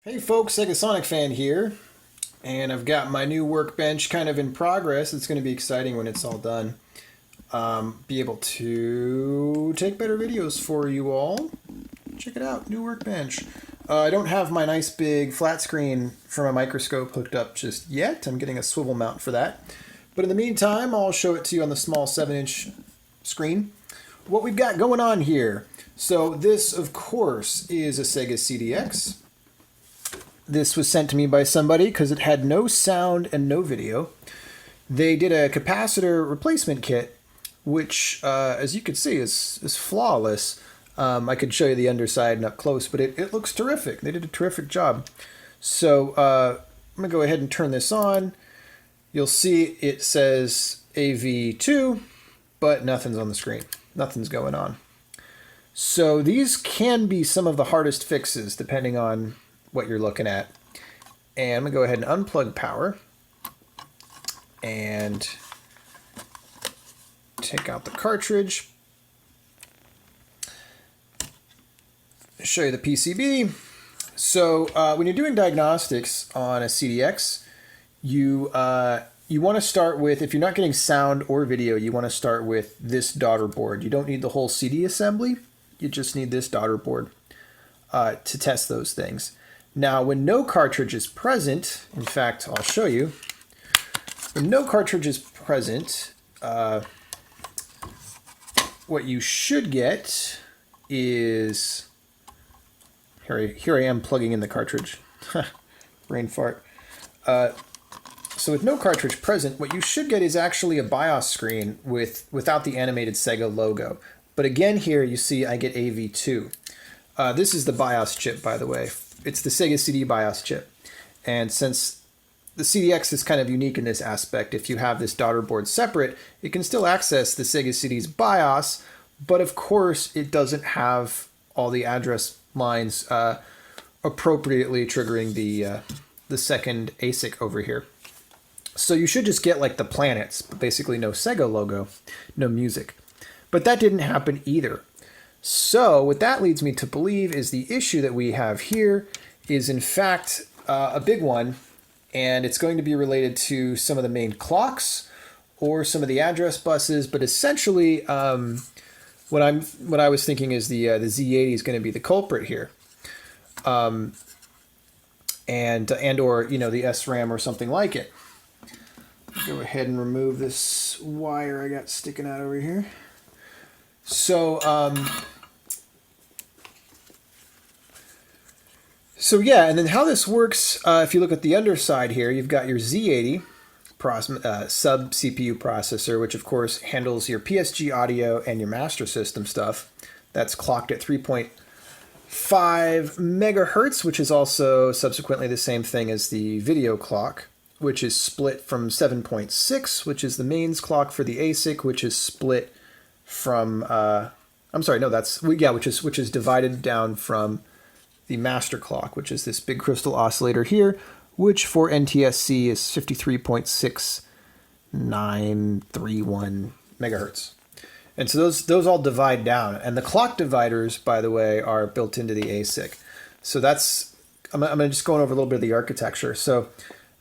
Hey folks, Segasonicfan here, and I've got my new workbench kind of in progress. It's going to be exciting when it's all done. Be able to take better videos for you all. Check it out, new workbench. I don't have my nice big flat screen for my microscope hooked up just yet. I'm getting a swivel mount for that. But in the meantime, I'll show it to you on the small 7-inch screen. What we've got going on here. So this, of course, is a Sega CDX. This was sent to me by somebody because it had no sound and no video. They did a capacitor replacement kit, which, as you can see, is flawless. I could show you the underside and up close, but it looks terrific. They did a terrific job. So I'm going to go ahead and turn this on. You'll see it says AV2, but nothing's on the screen. Nothing's going on. So these can be some of the hardest fixes, depending on what you're looking at. And I'm going to go ahead and unplug power and take out the cartridge. Show you the PCB. So when you're doing diagnostics on a CDX, you want to start with, if you're not getting sound or video, you want to start with this daughter board. You don't need the whole CD assembly. You just need this daughter board to test those things. Now, when no cartridge is present, in fact, I'll show you. When no cartridge is present, what you should get is, here I am plugging in the cartridge. Brain fart. So with no cartridge present, what you should get is actually a BIOS screen without the animated Sega logo. But again, here you see I get AV2. This is the BIOS chip, by the way. It's the Sega CD BIOS chip. And since the CDX is kind of unique in this aspect, if you have this daughter board separate, it can still access the Sega CD's BIOS, but of course it doesn't have all the address lines appropriately triggering the second ASIC over here. So you should just get like the planets, but basically no Sega logo, no music. But that didn't happen either. So what that leads me to believe is the issue that we have here is in fact a big one, and it's going to be related to some of the main clocks or some of the address buses, but essentially what I was thinking is the Z80 is going to be the culprit here. And or you know, the SRAM or something like it. Go ahead and remove this wire I got sticking out over here. So yeah, and then how this works, if you look at the underside here, you've got your Z80 sub-CPU processor, which of course handles your PSG audio and your master system stuff. That's clocked at 3.5 megahertz, which is also subsequently the same thing as the video clock, which is split from 7.6, which is the mains clock for the ASIC, which is split from, I'm sorry, no, which is divided down from the master clock, which is this big crystal oscillator here, which for NTSC is 53.6931 megahertz. And so those all divide down. And the clock dividers, by the way, are built into the ASIC. So that's, I'm just going over a little bit of the architecture. So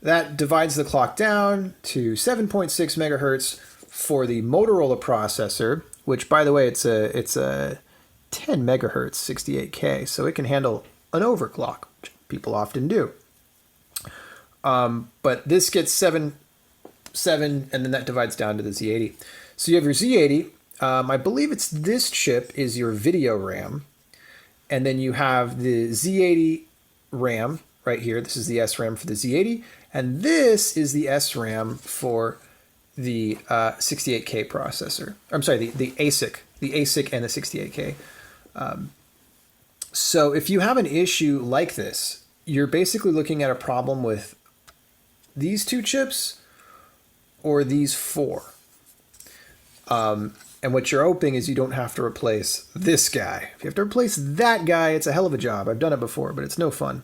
that divides the clock down to 7.6 megahertz for the Motorola processor, which, by the way, it's a 10 megahertz 68K, so it can handle an overclock, which people often do. But this gets 7, and then that divides down to the Z80. So you have your Z80. I believe it's this chip is your video RAM, and then you have the Z80 RAM right here. This is the SRAM for the Z80, and this is the SRAM for the 68K processor. I'm sorry, the ASIC and the 68K. So if you have an issue like this, you're basically looking at a problem with these two chips or these four. And what you're hoping is you don't have to replace this guy. If you have to replace that guy, it's a hell of a job. I've done it before, but it's no fun.